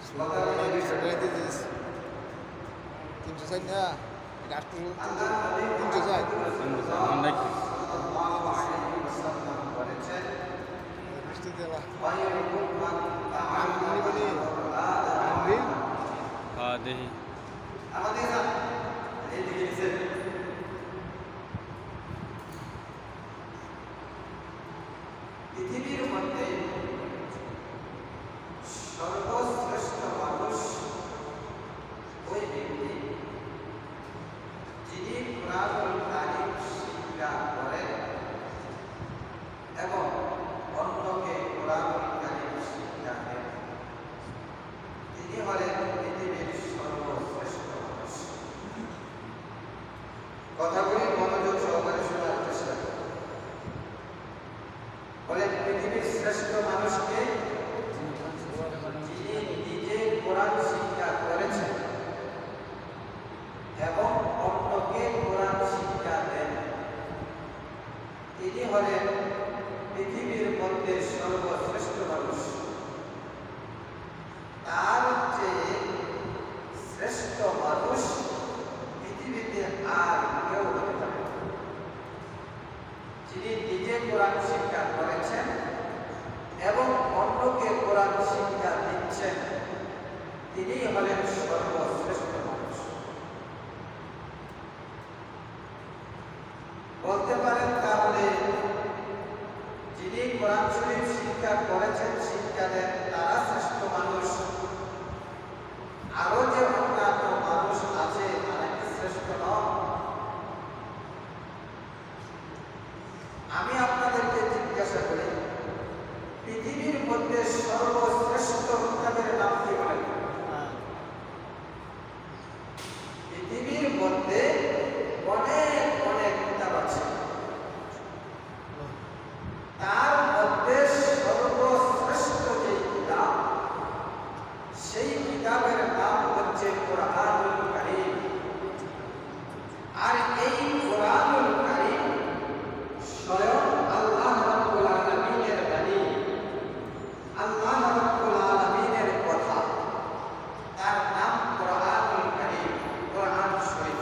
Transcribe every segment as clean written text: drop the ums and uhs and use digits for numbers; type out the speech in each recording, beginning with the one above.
তিনশো ষাট না তিনশো ষাট বৃষ্টি দেওয়া দেখি পৃথিবীর মধ্যে সর্বশ্রেষ্ঠ মানুষ ওই ব্যক্তি যিনি কুরআনুল কারীম শিক্ষা করেন এবং অন্যকে কুরআনুল কারীম শিক্ষা দেন। তিনি হলেন পৃথিবীর সর্বশ্রেষ্ঠ মানুষ। কথাগুলি মনোযোগ সহকারে শোনার চেষ্টা করুন। বলেন পৃথিবীর শ্রেষ্ঠ মানুষকে যিনি নিজে কোরআন শিক্ষা করেছেন এবং অন্যকে কোরআন শিক্ষা দেন, তিনি হলেন পৃথিবীর মধ্যে সর্বশ্রেষ্ঠ মানুষ। তার চেয়ে শ্রেষ্ঠ মানুষ পৃথিবীতে আর কেউ হতে পারে না। যিনি নিজে কোরআন শিক্ষা করেছেন এবং অন্যকে কোরআন শিক্ষা দিচ্ছেন, তিনি হলেন সর্বশ্রেষ্ঠ মানুষ। বলতে পারেন তাহলে যিনি কোরআন শরীফ শিক্ষা করেছেন, শিক্ষা দেন, তারা শ্রেষ্ঠ মানুষ, আরো যে অন্যান্য মানুষ আছে তারা কি শ্রেষ্ঠ নয়? আমি আপনাদেরকে জিজ্ঞাসা করি, পৃথিবীর মধ্যে সর্বশ্রেষ্ঠ কিতাবের নাম কি বলেন? পৃথিবীর মধ্যে অনেক অনেক কিতাব আছে, তার মধ্যে সর্বশ্রেষ্ঠ যে কিতাব, সেই কিতাবের নাম হচ্ছে কুরআনুল কারীম। আর এই কুরআনুল কারীম স্বয়ং আল্লাহ রাব্বুল আলামিনের বাণী, আল্লাহ রাব্বুল আলামিনের কথা। তার নাম কুরআনুল কারীম, কুরআন শরীফ।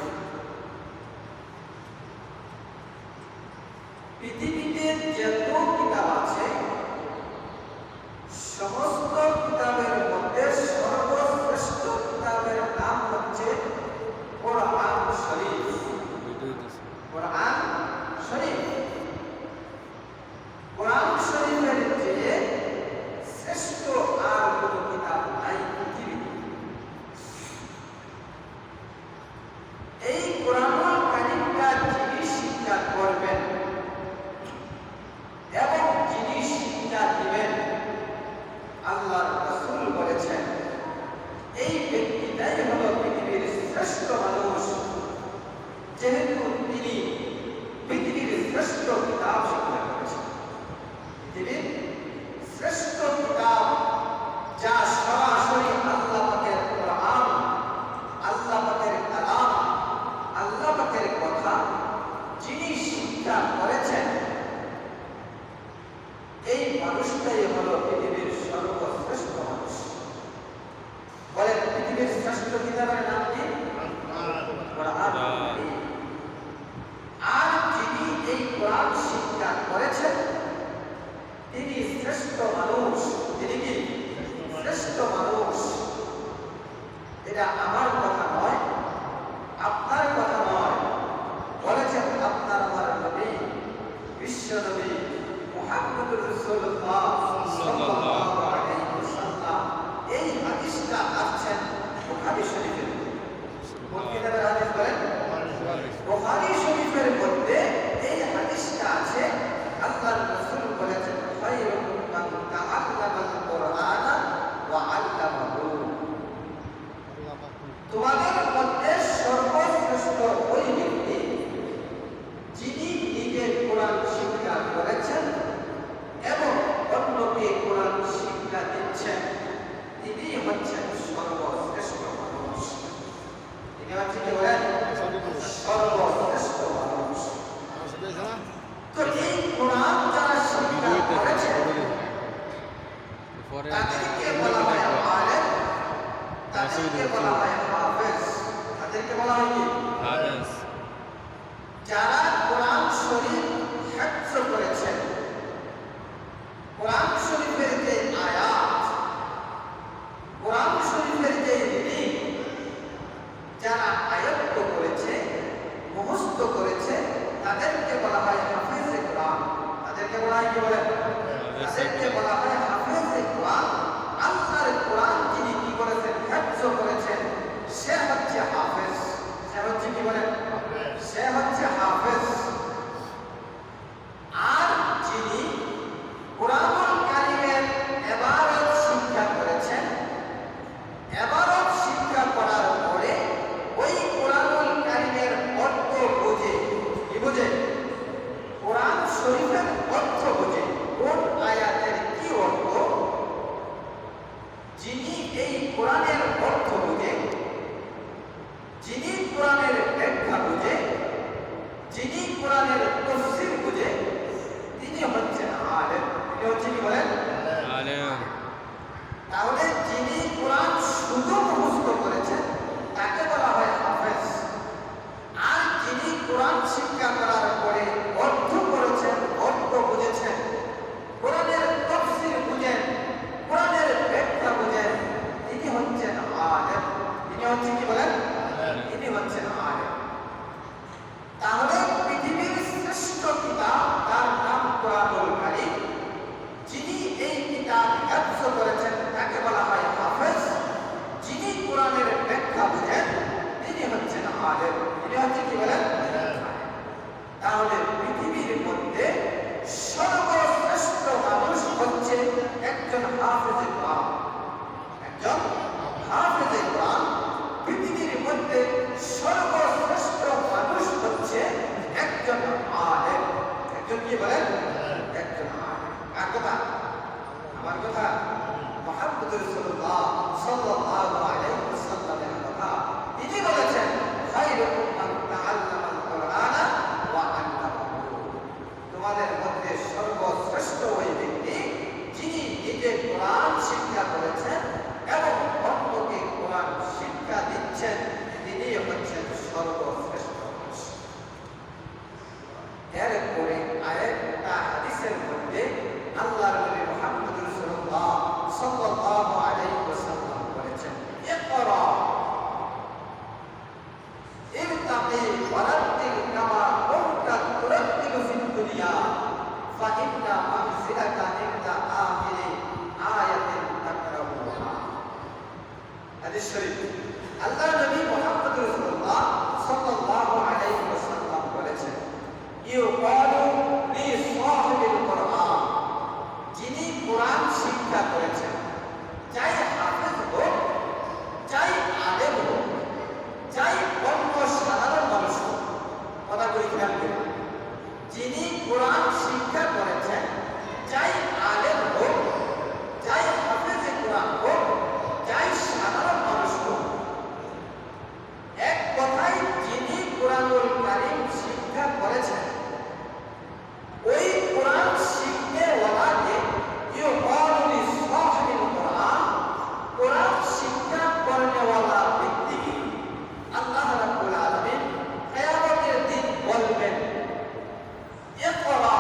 পৃথিবীতে যত কিতাব আছে, সমস্ত কিতাবের মধ্যে সর্বশ্রেষ্ঠ কিতাবের নাম হচ্ছে কুরআন শরীফ। কুরআন শরীফ, কুরআন শরীফের চেয়ে শ্রেষ্ঠ আর কোনো কিতাব নাই পৃথিবীতে। এই কুরআনুল কারীমটা যিনি শিক্ষা করবেন এবং যিনি শিক্ষা দিবেন, আল্লাহর রাসূল বলেছেন এই ব্যক্তিটাই হলো পৃথিবীর শ্রেষ্ঠ মানুষ, যেহেতু তিনি পৃথিবীর শ্রেষ্ঠ কিতাব শিক্ষা করেছেন। পৃথিবীর শ্রেষ্ঠ কিতাব যা সরাসরি আল্লাহ পাকের কোরআন, আল্লাহ পাকের কালাম, আল্লাহ পাকের কথা, যিনি শিক্ষা করেছেন, এই মানুষটাই হলো পৃথিবীর সর্বশ্রেষ্ঠ মানুষ। বলেন পৃথিবীর শ্রেষ্ঠ কিতাবের নাম কি? কোরআন। আর যিনি এই কোরআন শিক্ষা করেছেন, তিনি শ্রেষ্ঠ মানুষ। তিনি কি শ্রেষ্ঠ মানুষ? এটা আমার কথা নয়, আপনার কথা নয়, বলেছেন আপনার আমার নবী, বিশ্ব নবী মুহাম্মদুর রাসূলুল্লাহ সাল্লাল্লাহু আলাইহি ওয়াসাল্লাম। এই হাদিসটা আসছেন বুখারী শরীফের। কোন কিতাবের হাদিস বলেন? বুখারী শরীফের মধ্যে এই হাদিসটা আছে। আল্লাহর রাসূল বলেছেন, খায়রুকুম মান তাআল্লামাল কুরআনা ওয়া আল্লামাহু। তোমাদের মধ্যে সর্বশ্রেষ্ঠ ওই ব্যক্তি যিনি নিজে কোরআন শিক্ষা করেছেন এবং অন্যকে কোরআন শিক্ষা দিচ্ছেন, তিনি হচ্ছেন সর্বশ্রেষ্ঠ মানুষ। তিনি হচ্ছেন কি বলেন? সর্বশ্রেষ্ঠ মানুষ। তো এই কোরআন যারা শিক্ষা করেছেন তাদেরকে বলা হয় আলেম, তাদেরকে বলা হয় হাফেজ। তাদেরকে বলা হয় কি? হাফেজ। যারা কোরআন শরীফ হিফজ করেছেন, কোরআন শরীফের যে আয়াত, কোরআন শরীফের যে রিডিং যারা আয়ত্ত করেছে, মুখস্থ করেছে, তাদেরকে বলা হয় হাফেজে কোরআন। তাদেরকে বলা হয় কি বলেন? তাদেরকে বলা হয় হাফেজে কোরআন। আল্লাহর কোরআন যিনি কি করেছেন? হিফজ করেছেন, সে হচ্ছে হাফেজ। সে হচ্ছে কি বলেন? সে হচ্ছে হাফেজ। আর যিনি কোরআনুল কারীমের ইবারত শিক্ষা করেছেন, ইবারত শিক্ষা করার পরে ওই কোরআনুল কারীমের অর্থ বুঝে, কি বুঝে? কোরআন শরীফের অর্থ বুঝে, কোন আয়াতের কি অর্থ, যিনি এই কোরআনের অর্থ বুঝে, যিনি কোরআনের ব্যাখ্যা বুঝে, যিনি কোরআনের তাফসীর বুঝে, তিনি হচ্ছেন আলেম। তিনি হচ্ছেন কি বলেন? আলেম। তাহলে যিনি কোরআন শুধু মুখস্থ করেছেন তাকে বলা হয় হাফেজ। আর যিনি কোরআন শিক্ষা করার পরে অর্থ করেছেন, অর্থ বুঝেছেন, কোরআনের তাফসীর বুঝেন, কোরআনের ব্যাখ্যা বুঝেন, তিনি হচ্ছেন আলেম। তিনি হচ্ছেন কি বলেন? তিনি হচ্ছেন আলেম। তাহলে পৃথিবীর শ্রেষ্ঠ কিতাব, তার নাম কোরআনুল কারীম। যিনি এই কিতাব হিফজ করেছেন তাকে বলা হয় হাফেজ। যিনি কোরআনের ব্যাখ্যা বুঝেন তিনি হচ্ছেন আলেম। তিনি হচ্ছেন কি বলেন? তাহলে পৃথিবীর মধ্যে সর্বশ্রেষ্ঠ মানুষ হচ্ছে একজন হাফেজে কোরআন। একজন হাফেজে কোরআন। পৃথিবীর মধ্যে সর্বশ্রেষ্ঠ মানুষ হচ্ছে একজন আলেম। একজন কি বলেন? একজন আলেম। কার কথা? আমার কথা? মুহাম্মদুর রাসূলুল্লাহ সাল্লাল্লাহু আলাইহি ওয়াসাল্লামের কথা। তিনি বলেছেন, খায়রুকুম মান তাআল্লামাল কুরআনা ওয়া আল্লামাহু। তোমাদের মধ্যে সর্বশ্রেষ্ঠ ওই ব্যক্তি যিনি নিজে কোরআন শিক্ষা করেছেন এবং অন্যকে কোরআন শিক্ষা দিচ্ছেন, তিনি হচ্ছেন সর্বশ্রেষ্ঠ মানুষ। এরপরে আরেকটা হাদিসের মধ্যে আল্লাহর নবী মুহাম্মদ রাসূলুল্লাহ সাল্লাল্লাহু আলাইহি ওয়াসাল্লাম বলেছেন, ইকরা ইবতাগি ওয়ারাত্তিল কামা কুনতা তুরাত্তিলু ফিদ দুনিয়া ফাইন্না মানজিলাকা ইনদা আখিরি আয়াতিন তাকরাউহা। হাদিস শরীফ। আল্লাহর নবী মুহাম্মদ রাসূলুল্লাহ সাল্লাল্লাহু আলাইহি ওয়াসাল্লাম বলেছেন, ইউকালু লিসাহিবিল কুরআন। যিনি কোরআন শিক্ষা করেছেন, চাই হাফেজ হোক, চাই আলেম হোক, চাই অন্য সাধারণ মানুষ হোক, কথা বলি খেয়াল করুন। যিনি কোরআন শিক্ষা করেছেন, চাই আলেম হোক, চাই হাফেজে কোরআন হোক, চাই সাধারণ মানুষ হোক, এক কথায় যিনি কোরআনুল কারীম শিক্ষা করেছেন, ওই কোরআন শিখতে ওয়ালাকে ইউকালু লিসাহিবিল কুরআন। কোরআন শিক্ষা করনে ওয়ালা ব্যক্তি আল্লাহ রাব্বুল আলামিন কিয়ামতের দিন বলবেন, ইকরা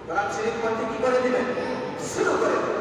কোরআন শরীফ পড়তে কি করে দিবেন? শুরু করে দিবেন।